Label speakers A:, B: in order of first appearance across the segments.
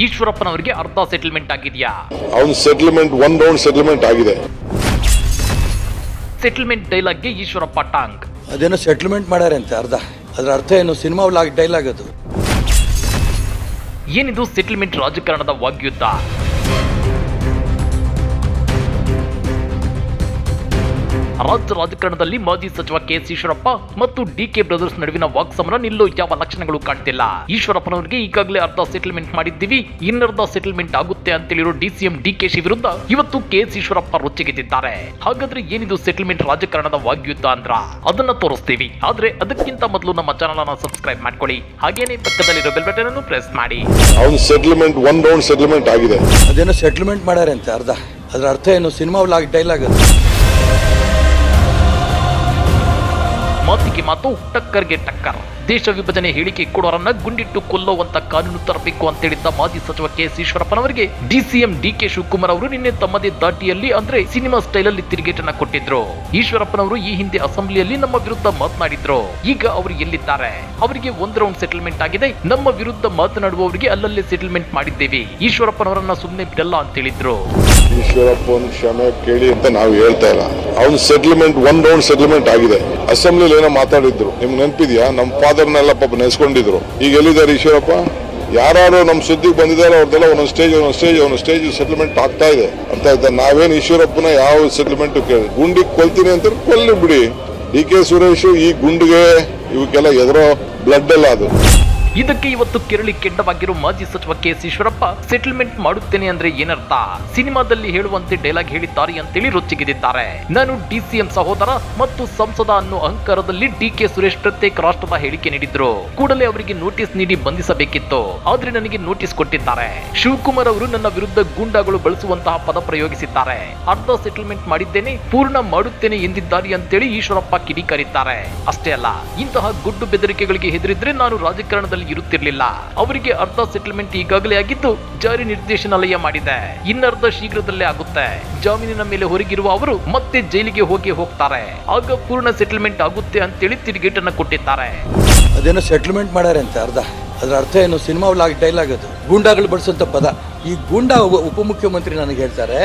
A: ಈಶ್ವರಪ್ಪನವರಿಗೆ ಅರ್ಧ ಸೆಟಲ್ಮೆಂಟ್ ಆಗಿದೆಯಾ?
B: ಅವನ ಸೆಟಲ್ಮೆಂಟ್ 1 ರೌಂಡ್ ಸೆಟಲ್ಮೆಂಟ್ ಆಗಿದೆ.
A: ಸೆಟಲ್ಮೆಂಟ್ ಡೈಲಾಗ್ಗೆ ಈಶ್ವರಪ್ಪ ಟಾಂಗ್.
C: ಅದೇನೋ ಸೆಟಲ್ಮೆಂಟ್ ಮಾಡ್ಯಾರ ಅಂತ ಅರ್ಧ. ಅದರ ಅರ್ಥ ಏನು? ಸಿನಿಮಾ ಡೈಲಾಗ್ ಅದು.
A: ಏನಿದು ಸೆಟಲ್ಮೆಂಟ್ ರಾಜಕಾರಣದ ವಾಗ್ಯುದ್ಧ? ರಾಜ್ಯ ರಾಜಕಾರಣದಲ್ಲಿ ಮಾಜಿ ಸಚಿವ ಕೆಎಸ್ ಈಶ್ವರಪ್ಪ ಮತ್ತು ಡಿಕೆ ಬ್ರದರ್ಸ್ ನಡುವಿನ ವಾಕ್ಸಮರ ನಿಲ್ಲೋ ಯಾವ ಲಕ್ಷಣಗಳು ಕಾಣ್ತಿಲ್ಲ. ಈಶ್ವರಪ್ಪನವರಿಗೆ ಈಗಾಗಲೇ ಅರ್ಧ ಸೆಟಲ್ಮೆಂಟ್ ಮಾಡಿದ್ದೀವಿ, ಇನ್ನರ್ಧ ಸೆಟಲ್ಮೆಂಟ್ ಆಗುತ್ತೆ ಅಂತೇಳಿರೋ ಡಿಸಿಎಂ ಡಿಕೆಶಿ ವಿರುದ್ಧ ಇವತ್ತು ಕೆಎಸ್ ಈಶ್ವರಪ್ಪ ರೊಚ್ಚಿಗೆದ್ದಿದ್ದಾರೆ. ಹಾಗಾದ್ರೆ ಏನಿದು ಸೆಟಲ್ಮೆಂಟ್ ರಾಜಕಾರಣದ ವಾಗ್ಯುದ್ಧ ಅಂದ್ರ ಅದನ್ನ ತೋರಿಸ್ತೀವಿ. ಆದ್ರೆ ಅದಕ್ಕಿಂತ ಮೊದಲು ನಮ್ಮ ಚಾನಲ್ ಅನ್ನ ಸಬ್ಸ್ಕ್ರೈಬ್ ಮಾಡ್ಕೊಳ್ಳಿ, ಹಾಗೇನೆ ಪಕ್ಕದಲ್ಲಿರೋ ಬೆಲ್ ಬಟನ್ ಅನ್ನು ಪ್ರೆಸ್ ಮಾಡಿ.
B: ಅವನ ಸೆಟಲ್ಮೆಂಟ್ 1 ರೌಂಡ್ ಸೆಟಲ್ಮೆಂಟ್ ಆಗಿದೆ.
C: ಅದೇನೋ ಸೆಟಲ್ಮೆಂಟ್ ಮಾಡ್ಯಾರ ಅಂತ ಅರ್ಧ. ಅದರ ಅರ್ಥ ಏನು? ಸಿನಿಮಾ ಡೈಲಾಗ್ ಅದು.
A: ಮಾತಿಗೆ ಮಾತು, ಟಕ್ಕರ್ಗೆ ಟಕ್ಕರ್. ದೇಶ ವಿಭಜನೆ ಹೇಳಿಕೆ ಕೊಡೋರನ್ನ ಗುಂಡಿಟ್ಟು ಕೊಲ್ಲುವಂತ ಕಾನೂನು ತರಬೇಕು ಅಂತ ಹೇಳಿದ್ದ ಮಾಜಿ ಸಚಿವ ಕೆಎಸ್ ಈಶ್ವರಪ್ಪನವರಿಗೆ ಡಿಸಿಎಂ ಡಿಕೆ ಶಿವಕುಮಾರ್ ಅವರು ನಿನ್ನೆ ತಮ್ಮದೇ ದಾಟಿಯಲ್ಲಿ ಅಂದ್ರೆ ಸಿನಿಮಾ ಸ್ಟೈಲ್ ಅಲ್ಲಿ ತಿರುಗೇಟನ್ನ ಕೊಟ್ಟಿದ್ರು. ಈಶ್ವರಪ್ಪನವರು ಈ ಹಿಂದೆ ಅಸೆಂಬ್ಲಿಯಲ್ಲಿ ನಮ್ಮ ವಿರುದ್ಧ ಮಾತನಾಡಿದ್ರು. ಈಗ ಅವರು ಎಲ್ಲಿದ್ದಾರೆ? ಅವರಿಗೆ 1 ರೌಂಡ್ ಸೆಟಲ್ಮೆಂಟ್ ಆಗಿದೆ. ನಮ್ಮ ವಿರುದ್ಧ ಮಾತನಾಡುವವರಿಗೆ ಅಲ್ಲಲ್ಲೇ ಸೆಟಲ್ಮೆಂಟ್ ಮಾಡಿದ್ದೇವೆ, ಈಶ್ವರಪ್ಪನವರನ್ನ ಸುಮ್ಮನೆ ಬಿಡಲ್ಲ ಅಂತ ಹೇಳಿದ್ರು.
B: ಈಶ್ವರಪ್ಪನ ಕ್ಷಮೆ ಕೇಳಿ ಅಂತ ನಾವು ಹೇಳ್ತಾ ಇಲ್ಲ. ಅವನ ಸೆಟಲ್ಮೆಂಟ್ 1 ರೌಂಡ್ ಸೆಟಲ್ಮೆಂಟ್ ಆಗಿದೆ. ಅಸೆಂಬ್ಲಿಲಿ ಏನೋ ಮಾತಾಡಿದ್ರು, ನಿಮ್ಗೆ ನೆನಪಿದ್ಯಾ? ನಮ್ಮ ಫಾದರ್ನೆಲ್ಲ ಪಾಪ ನೆನೆಸ್ಕೊಂಡಿದ್ರು. ಈಗ ಎಲ್ಲಿದ್ದಾರೆ ಈಶ್ವರಪ್ಪ? ಯಾರು ನಮ್ಮ ಸುದ್ದಿಗೆ ಬಂದಿದ್ದಾರೆ ಅವ್ರದ್ದೆಲ್ಲ ಒಂದೊಂದು ಸ್ಟೇಜ್ ಸೆಟಲ್ಮೆಂಟ್ ಆಗ್ತಾ ಇದೆ. ಅರ್ಥ ಆಯ್ತಾ? ನಾವೇನು ಈಶ್ವರಪ್ಪನ ಯಾವ ಸೆಟಲ್ಮೆಂಟ್ ಕೇಳಿ ಗುಂಡಿಗೆ ಕೊಲ್ತೀನಿ ಅಂತ ಕೊಲ್ಲಿ ಬಿಡಿ. ಡಿ.ಕೆ. ಸುರೇಶ್ ಈ ಗುಂಡಿಗೆ ಇವಕ್ಕೆಲ್ಲ ಎದುರೋ ಬ್ಲಡ್ ಎಲ್ಲ ಅದು.
A: ಇದಕ್ಕೆ ಇವತ್ತು ಕೆರಳಿ ಕೆಂಡವಾಗಿರೋ ಮಾಜಿ ಸಚಿವ ಕೆಎಸ್ ಈಶ್ವರಪ್ಪ ಸೆಟಲ್ಮೆಂಟ್ ಮಾಡುತ್ತೇನೆ ಅಂದ್ರೆ ಏನರ್ಥ? ಸಿನಿಮಾದಲ್ಲಿ ಹೇಳುವಂತೆ ಡೈಲಾಗ್ ಹೇಳಿದ್ದಾರೆ ಅಂತೇಳಿ ರೊಚ್ಚಿಗೆದಿದ್ದಾರೆ. ನಾನು ಡಿಸಿಎಂ ಸಹೋದರ ಮತ್ತು ಸಂಸದ ಅನ್ನೋ ಅಹಂಕಾರದಲ್ಲಿ ಡಿಕೆ ಸುರೇಶ್ ಪ್ರತ್ಯೇಕ ರಾಷ್ಟ್ರದ ಹೇಳಿಕೆ ನೀಡಿದ್ರು. ಕೂಡಲೇ ಅವರಿಗೆ ನೋಟಿಸ್ ನೀಡಿ ಬಂಧಿಸಬೇಕಿತ್ತು, ಆದ್ರೆ ನನಗೆ ನೋಟಿಸ್ ಕೊಟ್ಟಿದ್ದಾರೆ. ಶಿವಕುಮಾರ್ ಅವರು ನನ್ನ ವಿರುದ್ಧ ಗೂಂಡಾಗಳು ಬಳಸುವಂತಹ ಪದ ಪ್ರಯೋಗಿಸಿದ್ದಾರೆ. ಅರ್ಧ ಸೆಟಲ್ಮೆಂಟ್ ಮಾಡಿದ್ದೇನೆ, ಪೂರ್ಣ ಮಾಡುತ್ತೇನೆ ಎಂದಿದ್ದಾರೆ ಅಂತೇಳಿ ಈಶ್ವರಪ್ಪ ಕಿಡಿಕಾರಿದ್ದಾರೆ. ಅಷ್ಟೇ ಅಲ್ಲ, ಇಂತಹ ಗುಡ್ಡು ಬೆದರಿಕೆಗಳಿಗೆ ಹೆದರಿದ್ರೆ ನಾನು ರಾಜಕಾರಣದಲ್ಲಿ ಇರುತ್ತಿರಲಿಲ್ಲ. ಅವರಿಗೆ ಅರ್ಧ ಸೆಟಲ್ಮೆಂಟ್ ಈಗಾಗಲೇ ಆಗಿದ್ದು ಜಾರಿ ನಿರ್ದೇಶನಾಲಯ ಮಾಡಿದೆ, ಇನ್ನರ್ಧ ಶೀಘ್ರದಲ್ಲೇ ಆಗುತ್ತೆ. ಜಾಮೀನಿನ ಮೇಲೆ ಹೊರಗಿರುವ ಅವರು ಮತ್ತೆ ಜೈಲಿಗೆ ಹೋಗ್ತಾರೆ, ಆಗ ಪೂರ್ಣ ಸೆಟಲ್ಮೆಂಟ್ ಆಗುತ್ತೆ ಅಂತೇಳಿ ತಿರುಗೇಟನ್ನ ಕೊಟ್ಟಿದ್ದಾರೆ.
C: ಅದೇನೋ ಸೆಟಲ್ಮೆಂಟ್ ಮಾಡ್ಯಾರ ಅಂತ ಅರ್ಧ. ಅದರ ಅರ್ಥ ಏನು? ಸಿನಿಮಾ ಡೈಲಾಗ್ ಅದು. ಗೂಂಡಾಗಳು ಬಳಸುವಂತ ಪದ. ಈ ಗೂಂಡಾ ಉಪಮುಖ್ಯಮಂತ್ರಿ ನನಗೆ ಹೇಳ್ತಾರೆ,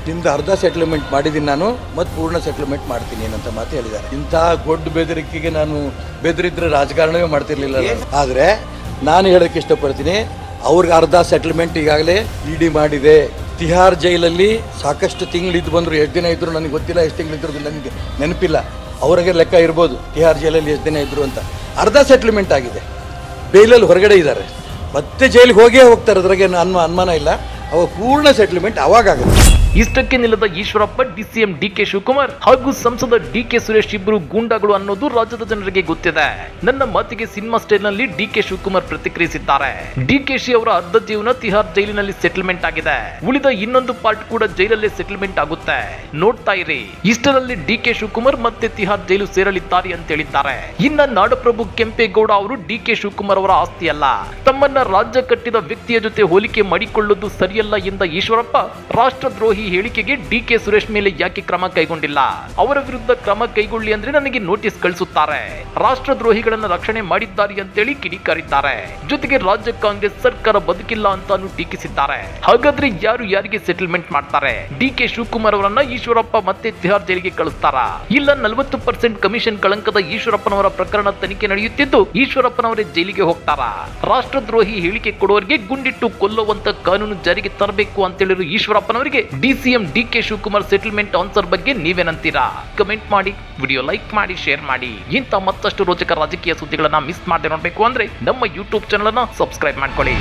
C: ನಿಮ್ದು ಅರ್ಧ ಸೆಟಲ್ಮೆಂಟ್ ಮಾಡಿದ್ದೀನಿ ನಾನು, ಮತ್ತು ಪೂರ್ಣ ಸೆಟಲ್ಮೆಂಟ್ ಮಾಡ್ತೀನಿ ಏನಂತ ಮಾತು ಹೇಳಿದ್ದಾರೆ. ಇಂತಹ ದೊಡ್ಡ ಬೆದರಿಕೆಗೆ ನಾನು ಬೆದರಿದ್ರೆ ರಾಜಕಾರಣವೇ ಮಾಡ್ತಿರ್ಲಿಲ್ಲ. ಆದರೆ ನಾನು ಹೇಳೋಕ್ಕೆ ಇಷ್ಟಪಡ್ತೀನಿ, ಅವ್ರಿಗೆ ಅರ್ಧ ಸೆಟಲ್ಮೆಂಟ್ ಈಗಾಗಲೇ ಇಡಿ ಮಾಡಿದೆ. ತಿಹಾರ್ ಜೈಲಲ್ಲಿ ಸಾಕಷ್ಟು ತಿಂಗಳಿದ್ದು ಬಂದರು. ಎಷ್ಟು ದಿನ ಇದ್ರು ನನಗೆ ಗೊತ್ತಿಲ್ಲ, ಎಷ್ಟು ತಿಂಗಳಿದ್ರು ನನಗೆ ನೆನಪಿಲ್ಲ. ಅವ್ರಿಗೆ ಲೆಕ್ಕ ಇರ್ಬೋದು ತಿಹಾರ್ ಜೈಲಲ್ಲಿ ಎಷ್ಟು ದಿನ ಇದ್ರು ಅಂತ. ಅರ್ಧ ಸೆಟಲ್ಮೆಂಟ್ ಆಗಿದೆ, ಬೇಲಲ್ಲಿ ಹೊರಗಡೆ ಇದ್ದಾರೆ, ಮತ್ತೆ ಜೈಲಿಗೆ ಹೋಗ್ತಾರೆ. ಅದ್ರಾಗೆ ಅನುಮಾನ ಇಲ್ಲ. ಅವಾಗ ಪೂರ್ಣ ಸೆಟಲ್ಮೆಂಟ್ ಅವಾಗ ಆಗುತ್ತೆ.
A: ಇಷ್ಟಕ್ಕೆ ನಿಲ್ಲದ ಈಶ್ವರಪ್ಪ ಡಿಸಿಎಂ ಡಿಕೆ ಶಿವಕುಮಾರ್ ಹಾಗೂ ಸಂಸದ ಡಿಕೆ ಸುರೇಶ್ ಇಬ್ಬರು ಗೂಂಡಾಗಳು ಅನ್ನೋದು ರಾಜ್ಯದ ಜನರಿಗೆ ಗೊತ್ತಿದೆ. ನನ್ನ ಮಾತಿಗೆ ಸಿನಿಮಾ ಸ್ಟೈಲ್ ನಲ್ಲಿ ಡಿಕೆ ಶಿವಕುಮಾರ್ ಪ್ರತಿಕ್ರಿಯಿಸಿದ್ದಾರೆ. ಡಿಕೆಶಿ ಅವರ ಅರ್ಧ ಜೀವನ ತಿಹಾರ್ ಜೈಲಿನಲ್ಲಿ ಸೆಟಲ್ಮೆಂಟ್ ಆಗಿದೆ, ಉಳಿದ ಇನ್ನೊಂದು ಪಾರ್ಟ್ ಕೂಡ ಜೈಲಲ್ಲೇ ಸೆಟಲ್ಮೆಂಟ್ ಆಗುತ್ತೆ, ನೋಡ್ತಾ ಇರಿ. ಇಷ್ಟರಲ್ಲಿ ಡಿಕೆ ಶಿವಕುಮಾರ್ ಮತ್ತೆ ತಿಹಾರ್ ಜೈಲು ಸೇರಲಿದ್ದಾರೆ ಅಂತ ಹೇಳಿದ್ದಾರೆ. ಇನ್ನ ನಾಡಪ್ರಭು ಕೆಂಪೇಗೌಡ ಅವರು ಡಿಕೆ ಶಿವಕುಮಾರ್ ಅವರ ಆಸ್ತಿ ಅಲ್ಲ, ತಮ್ಮನ್ನ ರಾಜ್ಯ ಕಟ್ಟಿದ ವ್ಯಕ್ತಿಯ ಜೊತೆ ಹೋಲಿಕೆ ಮಾಡಿಕೊಳ್ಳುವುದು ಸರಿಯಲ್ಲ ಎಂದ ಈಶ್ವರಪ್ಪ, ರಾಷ್ಟ್ರದ್ರೋಹಿ ಹೇಳಿಕೆಗೆ ಡಿಕೆ ಸುರೇಶ್ ಮೇಲೆ ಯಾಕೆ ಕ್ರಮ ಕೈಗೊಂಡಿಲ್ಲ? ಅವರ ವಿರುದ್ಧ ಕ್ರಮ ಕೈಗೊಳ್ಳಿ ಅಂದ್ರೆ ನನಗೆ ನೋಟಿಸ್ ಕಳಿಸುತ್ತಾರೆ. ರಾಷ್ಟ್ರದ್ರೋಹಿಗಳನ್ನ ರಕ್ಷಣೆ ಮಾಡಿದ್ದಾರೆ ಅಂತೇಳಿ ಕಿಡಿಕಾರಿದ್ದಾರೆ. ಜೊತೆಗೆ ರಾಜ್ಯ ಕಾಂಗ್ರೆಸ್ ಸರ್ಕಾರ ಬದುಕಿಲ್ಲ ಅಂತಾನು ಟೀಕಿಸಿದ್ದಾರೆ. ಹಾಗಾದ್ರೆ ಯಾರು ಯಾರಿಗೆ ಸೆಟಲ್ಮೆಂಟ್ ಮಾಡ್ತಾರೆ? ಡಿಕೆ ಶಿವಕುಮಾರ್ ಅವರನ್ನ ಈಶ್ವರಪ್ಪ ಮತ್ತೆ ತಿಹಾರ್ ಜೈಲಿಗೆ ಕಳಿಸ್ತಾರ? ಇಲ್ಲ 40% ಕಮಿಷನ್ ಕಳಂಕದ ಈಶ್ವರಪ್ಪನವರ ಪ್ರಕರಣ ತನಿಖೆ ನಡೆಯುತ್ತಿದ್ದು ಈಶ್ವರಪ್ಪನವರೇ ಜೈಲಿಗೆ ಹೋಗ್ತಾರ? ರಾಷ್ಟ್ರದ್ರೋಹಿ ಹೇಳಿಕೆ ಕೊಡುವವರಿಗೆ ಗುಂಡಿಟ್ಟು ಕೊಲ್ಲುವಂತ ಕಾನೂನು ಜಾರಿಗೆ ತರಬೇಕು ಅಂತೇಳಿರೋ ಈಶ್ವರಪ್ಪನವರಿಗೆ DCM DK Shivakumar settlement answer ಬಗ್ಗೆ ನೀವೇನಂತೀರಾ? ಕಮೆಂಟ್ ಮಾಡಿ, ವಿಡಿಯೋ ಲೈಕ್ ಮಾಡಿ, ಶೇರ್ ಮಾಡಿ. ಇಂಥ ಮತ್ತಷ್ಟು ರೋಚಕ ರಾಜಕೀಯ ಸುದ್ದಿಗಳನ್ನ ಮಿಸ್ ಮಾಡದೆ ನೋಡಬೇಕು ಅಂದ್ರೆ ನಮ್ಮ ಯೂಟ್ಯೂಬ್ ಚಾನಲ್ ಅನ್ನ ಸಬ್ಸ್ಕ್ರೈಬ್ ಮಾಡ್ಕೊಳ್ಳಿ.